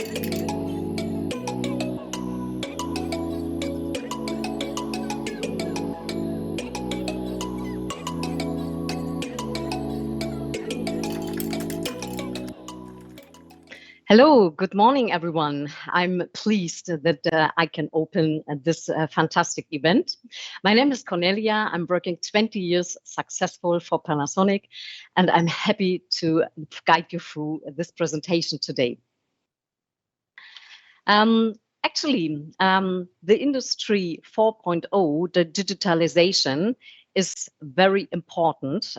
Hello, good morning, everyone. I'm pleased that I can open this fantastic event. My name is Cornelia. I'm working 20 years successful for Panasonic, and I'm happy to guide you through this presentation today. Actually, the Industry 4.0, the digitalization, is very important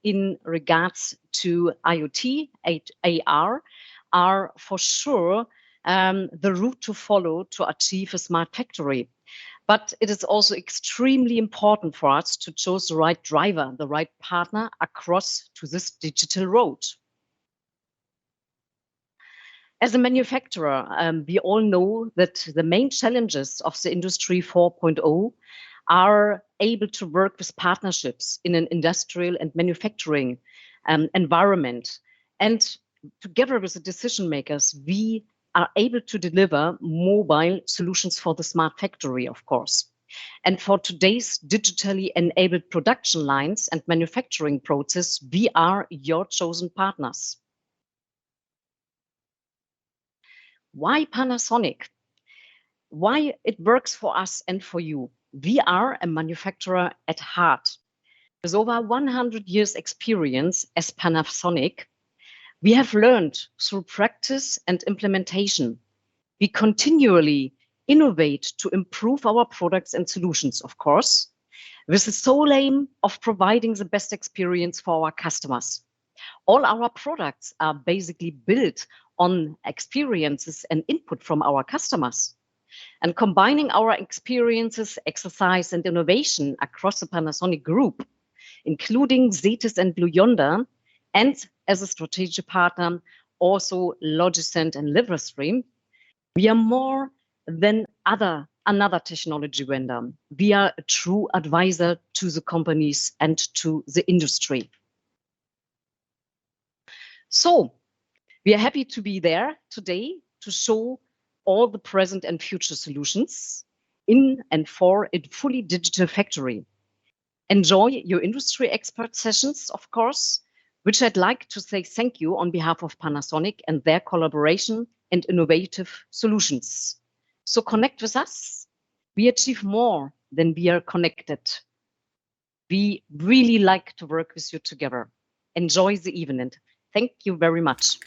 in regards to IoT, AR, are for sure the route to follow to achieve a smart factory. But it is also extremely important for us to choose the right driver, the right partner across to this digital road. As a manufacturer, we all know that the main challenges of the Industry 4.0 are able to work with partnerships in an industrial and manufacturing environment. And together with the decision makers, we are able to deliver mobile solutions for the smart factory, of course. And for today's digitally enabled production lines and manufacturing process, we are your chosen partners. Why Panasonic? Why it works for us and for you? We are a manufacturer at heart. With over 100 years experience as Panasonic, we have learned through practice and implementation. We continually innovate to improve our products and solutions, of course, with the sole aim of providing the best experience for our customers. All our products are basically built on experiences and input from our customers. And combining our experiences, exercise, and innovation across the Panasonic Group, including Zetis and Blue Yonder, and as a strategic partner, also Logicent and Liverstream, we are more than another technology vendor. We are a true advisor to the companies and to the industry. So we are happy to be there today to show all the present and future solutions in and for a fully digital factory. Enjoy your industry expert sessions, of course, which I'd like to say thank you on behalf of Panasonic and their collaboration and innovative solutions. So connect with us. We achieve more than we are connected. We really like to work with you together. Enjoy the evening. Thank you very much.